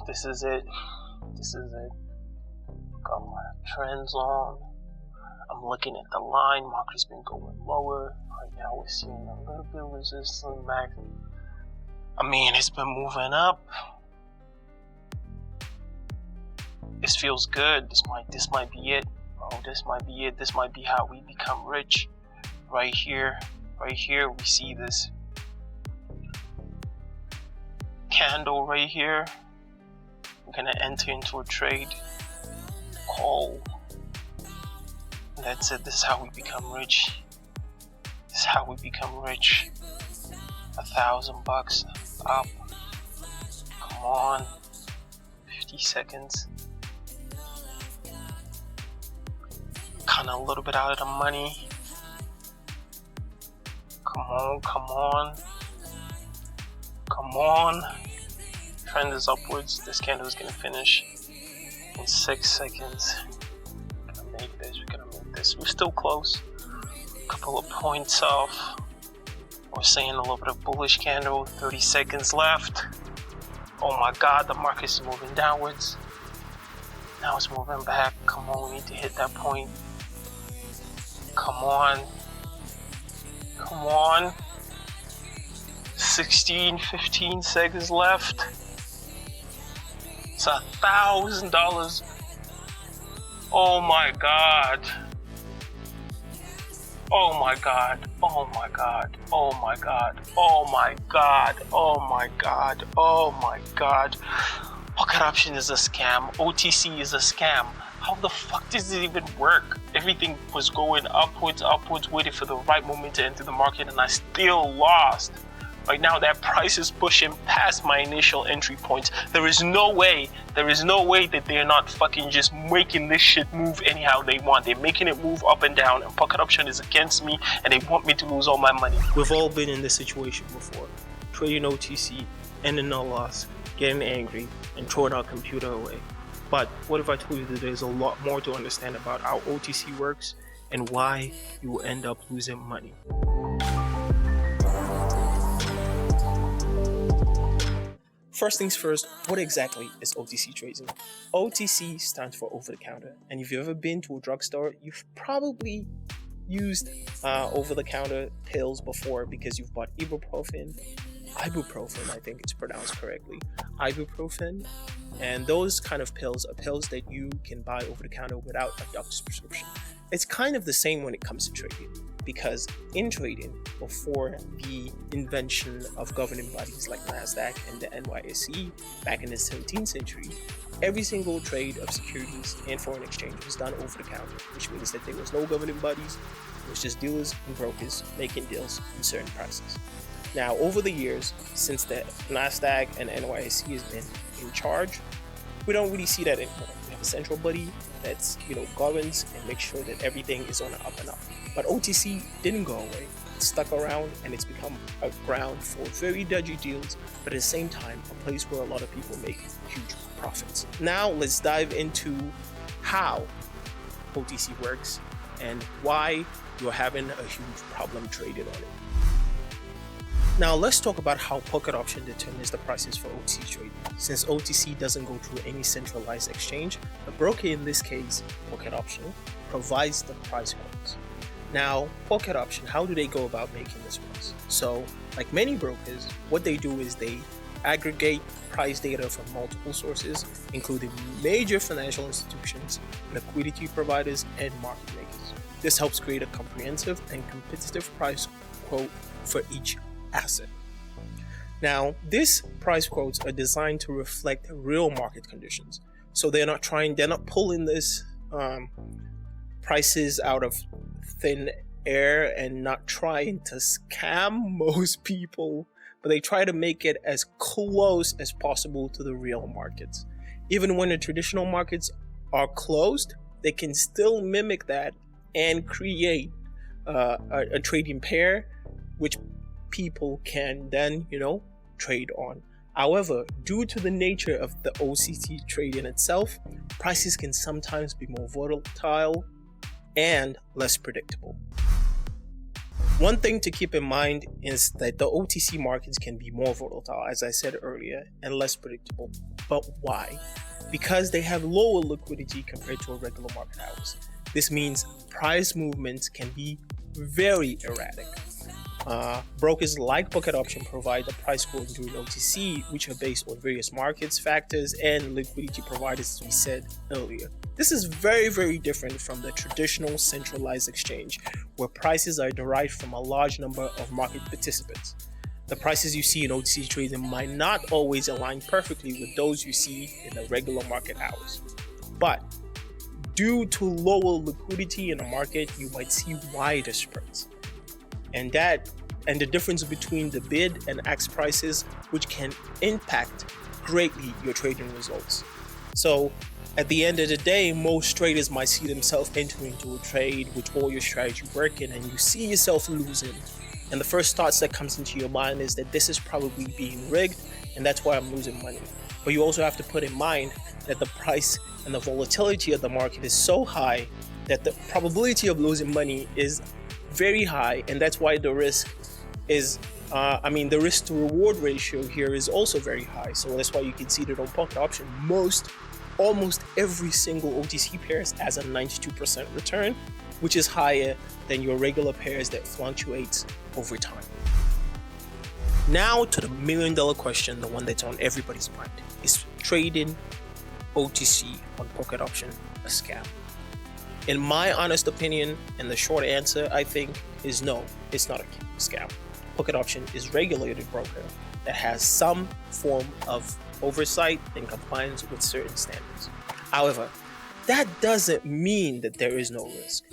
this is it. Got my trends on. I'm looking at the line. Market's been going lower. Right now we're seeing a little bit of resistance back. I mean, it's been moving up. This feels good. This might be it. Oh, this might be it. This might be how we become rich. Right here, we see this candle right here. We're gonna enter into a trade. Call. That's it. This is how we become rich. This is how we become rich. $1,000 up. Come on. 50 seconds. Kinda a little bit out of the money. Come on. Trend is upwards. This candle is gonna finish in 6 seconds. We're gonna make this. We're still close. A couple of points off. We're seeing a little bit of bullish candle. 30 seconds left. Oh my God, the market is moving downwards. Now it's moving back. Come on, we need to hit that point. Come on. 15 seconds left. It's $1,000. Oh my God. Pocket option is a scam. OTC is a scam. How the fuck does it even work? Everything was going upwards, waiting for the right moment to enter the market, and I still lost. Right now, that price is pushing past my initial entry points. There is no way that they're not fucking just making this shit move anyhow they want. They're making it move up and down, and Pocket Option is against me, and they want me to lose all my money. We've all been in this situation before. Trading OTC, ending our loss, getting angry, and throwing our computer away. But what if I told you that there's a lot more to understand about how OTC works and why you will end up losing money? First things first, what exactly is OTC trading? OTC stands for over the counter. And if you've ever been to a drugstore, you've probably used over-the-counter pills before because you've bought ibuprofen, I think it's pronounced correctly, ibuprofen, and those kind of pills are pills that you can buy over the counter without a doctor's prescription. It's kind of the same when it comes to trading, because in trading, before the invention of governing bodies like NASDAQ and the NYSE back in the 17th century, every single trade of securities and foreign exchange was done over the counter, which means that there was no governing bodies, it was just dealers and brokers making deals in certain prices. Now, over the years, since the NASDAQ and NYSE has been in charge, we don't really see that anymore. We have a central body that's, governs and makes sure that everything is on the up and up. But OTC didn't go away. It's stuck around, and it's become a ground for very dodgy deals, but at the same time, a place where a lot of people make huge profits. Now, let's dive into how OTC works and why you're having a huge problem trading on it. Now let's talk about how Pocket Option determines the prices for OTC trading. Since OTC doesn't go through any centralized exchange, the broker, in this case Pocket Option, provides the price quotes. Now, Pocket Option, how do they go about making this price? So, like many brokers, what they do is they aggregate price data from multiple sources, including major financial institutions, liquidity providers, and market makers. This helps create a comprehensive and competitive price quote for each asset. Now, these price quotes are designed to reflect real market conditions. So they're not pulling this prices out of thin air and not trying to scam most people, but they try to make it as close as possible to the real markets. Even when the traditional markets are closed, they can still mimic that and create a trading pair, which people can then, trade on. However, due to the nature of the OTC trading itself, prices can sometimes be more volatile and less predictable. One thing to keep in mind is that the OTC markets can be more volatile, as I said earlier, and less predictable. But why? Because they have lower liquidity compared to a regular market hours. This means price movements can be very erratic. Brokers like Pocket Option provide the price quotes during OTC, which are based on various markets, factors, and liquidity providers, as we said earlier. This is very, very different from the traditional centralized exchange, where prices are derived from a large number of market participants. The prices you see in OTC trading might not always align perfectly with those you see in the regular market hours. But due to lower liquidity in the market, you might see wider spreads. And the difference between the bid and ask prices, which can impact greatly your trading results. So at the end of the day, most traders might see themselves entering into a trade with all your strategy working, and you see yourself losing. And the first thoughts that comes into your mind is that this is probably being rigged, and that's why I'm losing money. But you also have to put in mind that the price and the volatility of the market is so high that the probability of losing money is very high, and that's why the risk is the risk to reward ratio here is also very high. So that's why you can see that on Pocket Option, almost every single OTC pairs has a 92% return, which is higher than your regular pairs that fluctuates over time. Now to the $1 million question, the one that's on everybody's mind. Is trading OTC on Pocket Option a scam? In my honest opinion, and the short answer, I think, is no, it's not a scam. Pocket Option is a regulated broker that has some form of oversight and compliance with certain standards. However, that doesn't mean that there is no risk.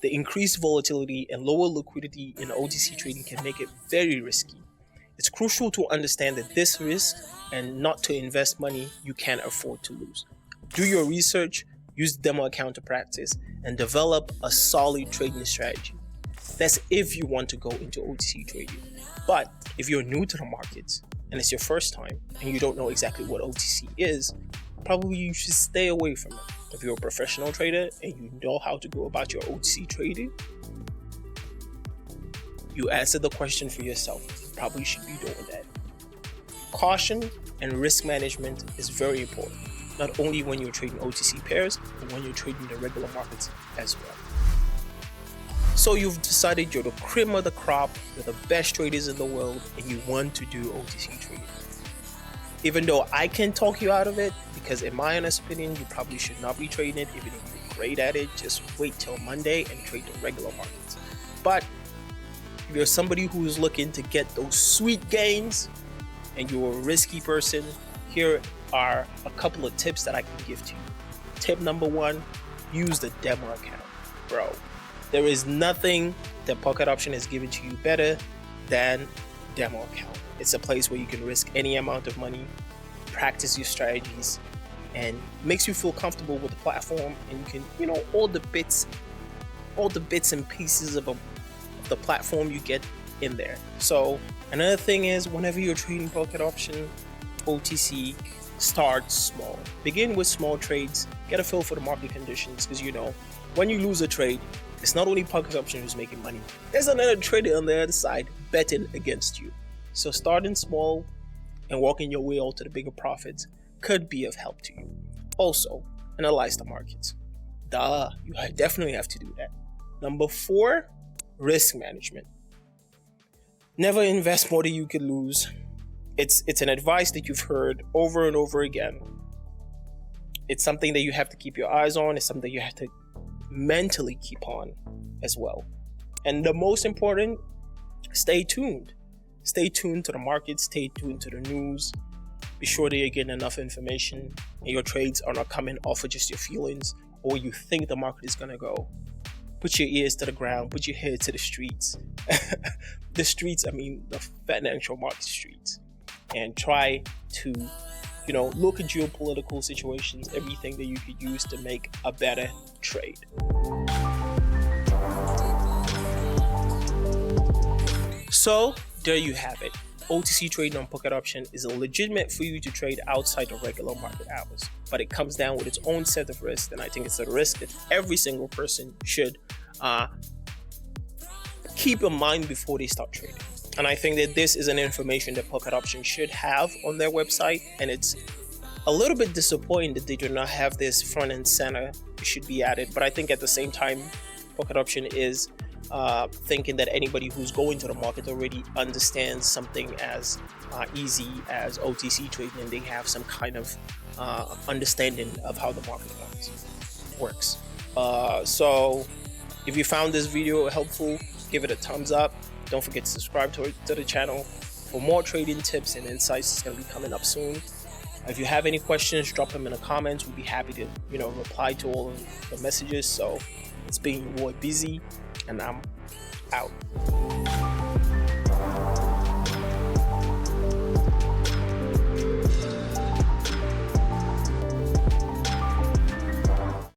The increased volatility and lower liquidity in OTC trading can make it very risky. It's crucial to understand that this risk and not to invest money you can't afford to lose. Do your research, use the demo account to practice, and develop a solid trading strategy. That's if you want to go into OTC trading. But if you're new to the markets and it's your first time and you don't know exactly what OTC is, probably you should stay away from it. If you're a professional trader and you know how to go about your OTC trading, you answer the question for yourself. You probably should be doing that. Caution and risk management is very important, not only when you're trading OTC pairs, but when you're trading the regular markets as well. So you've decided you're the cream of the crop, you're the best traders in the world, and you want to do OTC trading. Even though I can talk you out of it, because in my honest opinion, you probably should not be trading it. Even if you're great at it, just wait till Monday and trade the regular markets. But if you're somebody who's looking to get those sweet gains and you're a risky person, here are a couple of tips that I can give to you. Tip number one, use the demo account. Bro, there is nothing that Pocket Option has given to you better than demo account. It's a place where you can risk any amount of money, practice your strategies, and makes you feel comfortable with the platform, and you can, all the bits and pieces of the platform you get in there. So another thing is, whenever you're trading Pocket Option OTC, start small. Begin with small trades, get a feel for the market conditions, because when you lose a trade, it's not only Pocket Option who's making money. There's another trader on the other side betting against you. So starting small and working your way out to the bigger profits could be of help to you. Also, analyze the markets. You definitely have to do that. Number 4, risk management. Never invest more than you could lose. It's an advice that you've heard over and over again. It's something that you have to keep your eyes on. It's something you have to mentally keep on as well. And the most important, stay tuned. Stay tuned to the market, stay tuned to the news. Be sure that you're getting enough information and your trades are not coming off of just your feelings or you think the market is going to go. Put your ears to the ground, put your head to the streets. The streets, the financial market streets. And try to, look at geopolitical situations, everything that you could use to make a better trade. So there you have it. OTC trading on Pocket Option is legitimate for you to trade outside of regular market hours, but it comes down with its own set of risks, and I think it's a risk that every single person should keep in mind before they start trading. And I think that this is an information that Pocket Option should have on their website, and it's a little bit disappointing that they do not have this front and center. It should be added, but I think at the same time, Pocket Option is thinking that anybody who's going to the market already understands something as easy as OTC trading, and they have some kind of understanding of how the market works. So if you found this video helpful, give it a thumbs up. Don't forget to subscribe to the channel for more trading tips and insights. It's going to be coming up soon. If you have any questions, drop them in the comments. We'll be happy to reply to all of the messages. So it's been your boy Beezy, and I'm out.